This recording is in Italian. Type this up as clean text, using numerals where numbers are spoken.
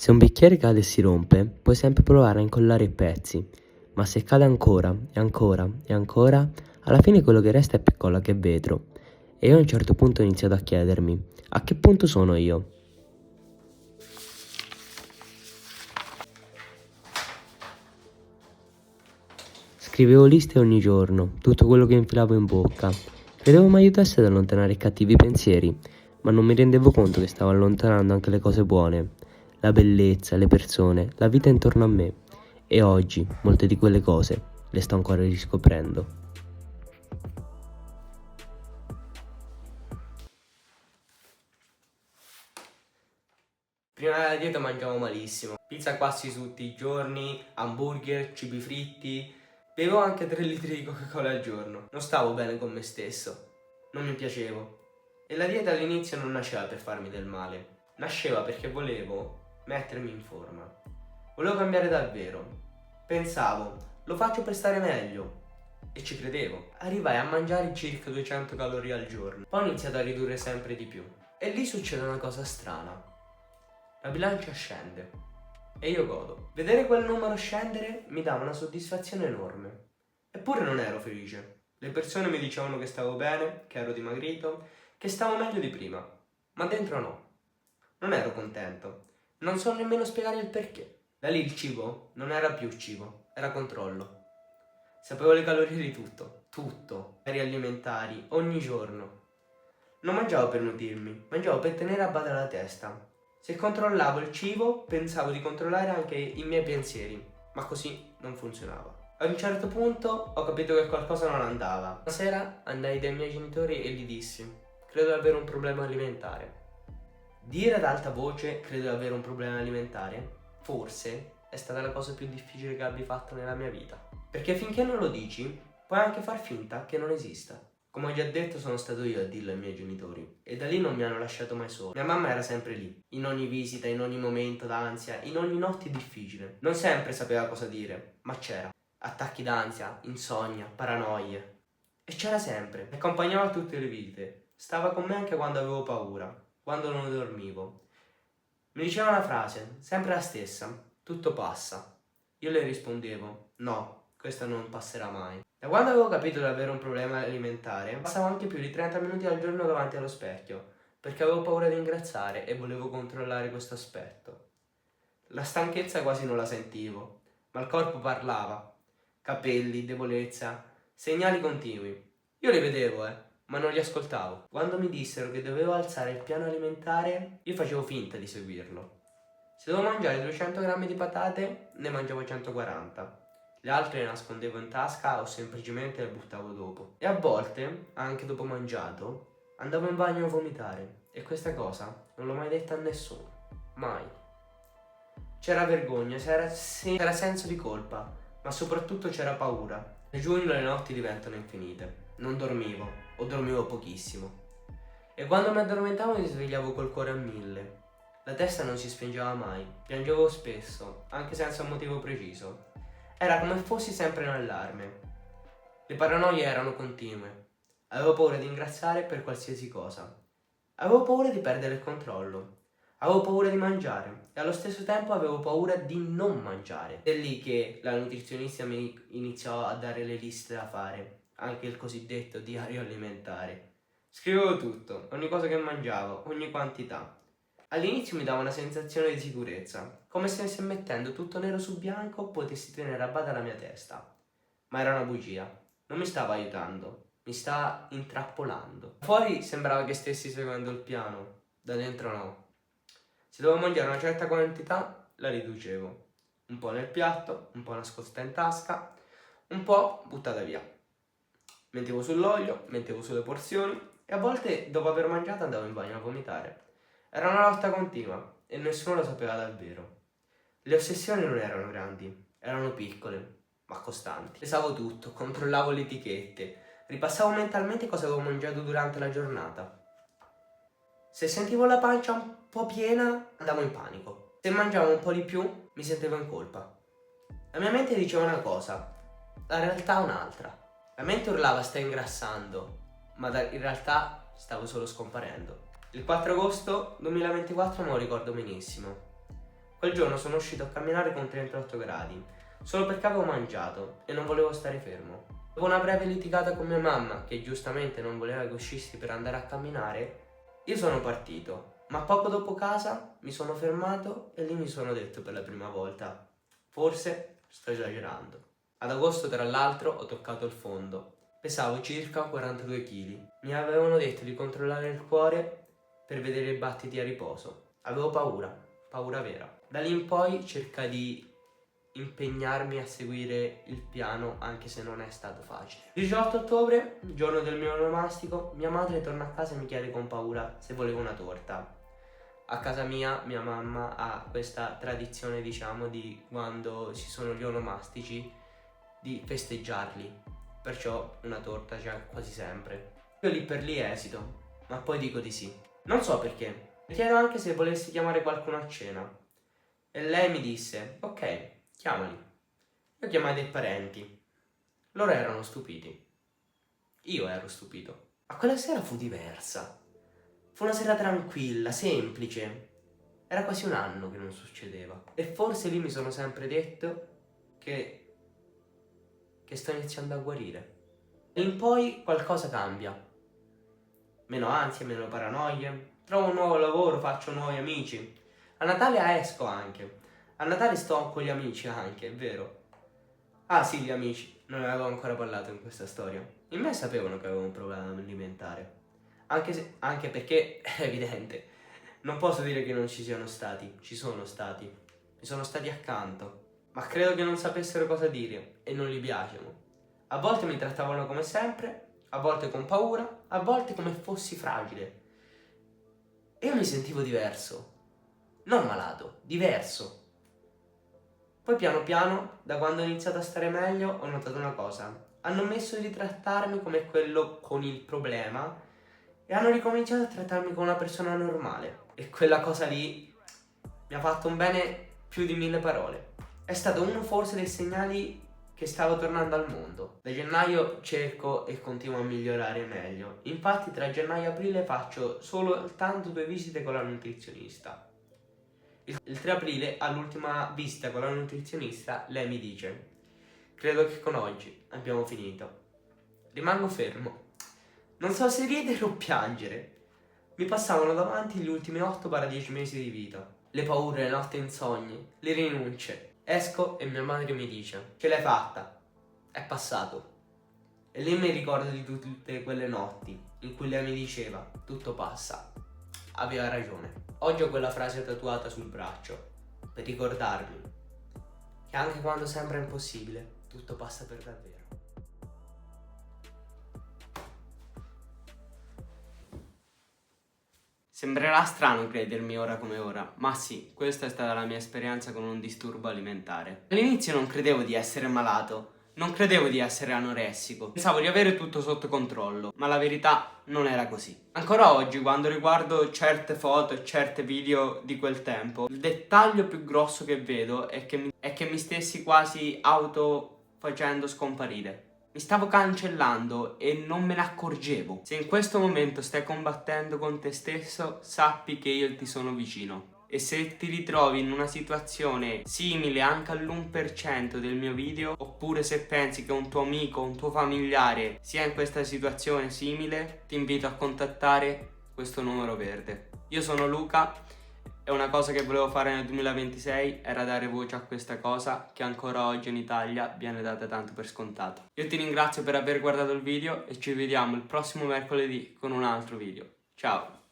Se un bicchiere cade e si rompe, puoi sempre provare a incollare i pezzi, ma se cade ancora e ancora e ancora, alla fine quello che resta è piccola che vetro. E io a un certo punto ho iniziato a chiedermi, a che punto sono io? Scrivevo liste ogni giorno, tutto quello che infilavo in bocca. Credevo mi aiutasse ad allontanare i cattivi pensieri, ma non mi rendevo conto che stavo allontanando anche le cose buone, la bellezza, le persone, la vita intorno a me. E oggi, molte di quelle cose, le sto ancora riscoprendo. Prima della dieta mangiavo malissimo, pizza quasi tutti i giorni, hamburger, cibi fritti, bevo anche 3 litri di Coca-Cola al giorno. Non stavo bene con me stesso, non mi piacevo. E la dieta all'inizio non nasceva per farmi del male, nasceva perché volevo mettermi in forma. Volevo cambiare davvero. Pensavo, lo faccio per stare meglio. E ci credevo. Arrivai a mangiare circa 200 calorie al giorno, poi ho iniziato a ridurre sempre di più. E lì succede una cosa strana. La bilancia scende e io godo. Vedere quel numero scendere mi dava una soddisfazione enorme. Eppure non ero felice. Le persone mi dicevano che stavo bene, che ero dimagrito, che stavo meglio di prima. Ma dentro no. Non ero contento. Non so nemmeno spiegare il perché. Da lì il cibo non era più cibo, era controllo. Sapevo le calorie di tutto, eri alimentari, ogni giorno. Non mangiavo per nutrirmi, mangiavo per tenere a bada la testa. Se controllavo il cibo, pensavo di controllare anche i miei pensieri, ma così non funzionava. A un certo punto ho capito che qualcosa non andava. Una sera andai dai miei genitori e gli dissi: credo di avere un problema alimentare. Dire ad alta voce credo di avere un problema alimentare, forse è stata la cosa più difficile che abbia fatto nella mia vita. Perché finché non lo dici, puoi anche far finta che non esista. Come ho già detto, sono stato io a dirlo ai miei genitori e da lì non mi hanno lasciato mai solo. Mia mamma era sempre lì, in ogni visita, in ogni momento d'ansia, in ogni notte difficile. Non sempre sapeva cosa dire, ma c'era. Attacchi d'ansia, insonnia, paranoie. E c'era sempre. Mi accompagnava a tutte le visite. Stava con me anche quando avevo paura, quando non dormivo. Mi diceva una frase, sempre la stessa: tutto passa. Io le rispondevo: no, questa non passerà mai. Da quando avevo capito di avere un problema alimentare, passavo anche più di 30 minuti al giorno davanti allo specchio, perché avevo paura di ingrassare e volevo controllare questo aspetto. La stanchezza quasi non la sentivo, ma il corpo parlava. Capelli, debolezza, segnali continui. Io li vedevo, ma non li ascoltavo. Quando mi dissero che dovevo alzare il piano alimentare, io facevo finta di seguirlo. Se dovevo mangiare 200 grammi di patate, ne mangiavo 140. Le altre le nascondevo in tasca o semplicemente le buttavo dopo. E a volte, anche dopo mangiato, andavo in bagno a vomitare. E questa cosa non l'ho mai detta a nessuno. Mai. C'era vergogna, c'era senso di colpa, ma soprattutto c'era paura. A giugno le notti diventano infinite. Non dormivo, o dormivo pochissimo. E quando mi addormentavo mi svegliavo col cuore a 1000. La testa non si spingeva mai, piangevo spesso, anche senza un motivo preciso. Era come fossi sempre in allarme. Le paranoie erano continue. Avevo paura di ingrassare per qualsiasi cosa. Avevo paura di perdere il controllo. Avevo paura di mangiare e allo stesso tempo avevo paura di non mangiare. È lì che la nutrizionista mi iniziò a dare le liste da fare, anche il cosiddetto diario alimentare. Scrivevo tutto, ogni cosa che mangiavo, ogni quantità. All'inizio mi dava una sensazione di sicurezza, come se mettendo tutto nero su bianco potessi tenere a bada la mia testa. Ma era una bugia, non mi stava aiutando, mi stava intrappolando. Fuori sembrava che stessi seguendo il piano, da dentro no. Se dovevo mangiare una certa quantità, la riducevo. Un po' nel piatto, un po' nascosta in tasca, un po' buttata via. Mettevo sull'olio, mettevo sulle porzioni e a volte dopo aver mangiato andavo in bagno a vomitare. Era una lotta continua e nessuno lo sapeva davvero. Le ossessioni non erano grandi, erano piccole, ma costanti. Pesavo tutto, controllavo le etichette, ripassavo mentalmente cosa avevo mangiato durante la giornata. Se sentivo la pancia un po' piena, andavo in panico. Se mangiavo un po' di più, mi sentivo in colpa. La mia mente diceva una cosa, la realtà un'altra. La mente urlava stai ingrassando, ma in realtà stavo solo scomparendo. Il 4 agosto 2024 me lo ricordo benissimo. Quel giorno sono uscito a camminare con 38 gradi, solo perché avevo mangiato e non volevo stare fermo. Dopo una breve litigata con mia mamma, che giustamente non voleva che uscissi per andare a camminare, io sono partito, ma poco dopo casa mi sono fermato e lì mi sono detto per la prima volta: forse sto esagerando. Ad agosto, tra l'altro, ho toccato il fondo. Pesavo circa 42 kg. Mi avevano detto di controllare il cuore per vedere i battiti a riposo. Avevo paura vera. Da lì in poi cerca di impegnarmi a seguire il piano, anche se non è stato facile. Il 18 ottobre, il giorno del mio onomastico, mia madre torna a casa e mi chiede con paura se volevo una torta. A casa mia mamma ha questa tradizione, diciamo, di quando ci sono gli onomastici di festeggiarli, perciò una torta c'è quasi sempre. Io lì per lì esito, ma poi dico di sì. Non so perché. Mi chiedo anche se volessi chiamare qualcuno a cena e lei mi disse: ok, chiamali. Io chiamai dei parenti. Loro erano stupiti. Io ero stupito. Ma quella sera fu diversa. Fu una sera tranquilla, semplice. Era quasi un anno che non succedeva. E forse lì mi sono sempre detto che sto iniziando a guarire. E in poi qualcosa cambia. Meno ansia, meno paranoie. Trovo un nuovo lavoro, faccio nuovi amici. A Natale esco anche. A Natale sto con gli amici anche, è vero. Ah sì, gli amici. Non ne avevo ancora parlato in questa storia. In me sapevano che avevo un problema alimentare. Anche perché è evidente. Non posso dire che non ci siano stati. Ci sono stati. Mi sono stati accanto. Ma credo che non sapessero cosa dire e non gli piacciono. A volte mi trattavano come sempre, a volte con paura, a volte come fossi fragile. E io mi sentivo diverso. Non malato, diverso. Poi piano piano, da quando ho iniziato a stare meglio, ho notato una cosa. Hanno messo di trattarmi come quello con il problema e hanno ricominciato a trattarmi come una persona normale. E quella cosa lì mi ha fatto un bene più di 1000 parole. È stato uno forse dei segnali che stavo tornando al mondo. Da gennaio cerco e continuo a migliorare meglio. Infatti tra gennaio e aprile faccio soltanto 2 visite con la nutrizionista. Il 3 aprile, all'ultima visita con la nutrizionista, lei mi dice: credo che con oggi abbiamo finito. Rimango fermo. Non so se ridere o piangere. Mi passavano davanti gli ultimi 8-10 mesi di vita. Le paure, le notti insonni, le rinunce. Esco e mia madre mi dice: ce l'hai fatta, è passato. E lì mi ricordo di tutte quelle notti in cui lei mi diceva: tutto passa. Aveva ragione. Oggi ho quella frase tatuata sul braccio per ricordarmi che anche quando sembra impossibile, tutto passa per davvero. Sembrerà strano credermi ora come ora, ma sì, questa è stata la mia esperienza con un disturbo alimentare. All'inizio non credevo di essere malato, non credevo di essere anoressico, pensavo di avere tutto sotto controllo, ma la verità non era così. Ancora oggi, quando riguardo certe foto e certe video di quel tempo, il dettaglio più grosso che vedo è che mi stessi quasi facendo scomparire. Mi stavo cancellando e non me ne accorgevo. Se in questo momento stai combattendo con te stesso, sappi che io ti sono vicino. E se ti ritrovi in una situazione simile anche all'1% del mio video, oppure se pensi che un tuo amico o un tuo familiare sia in questa situazione simile, ti invito a contattare questo numero verde. Io sono Luca. E una cosa che volevo fare nel 2026 era dare voce a questa cosa che ancora oggi in Italia viene data tanto per scontato. Io ti ringrazio per aver guardato il video e ci vediamo il prossimo mercoledì con un altro video. Ciao!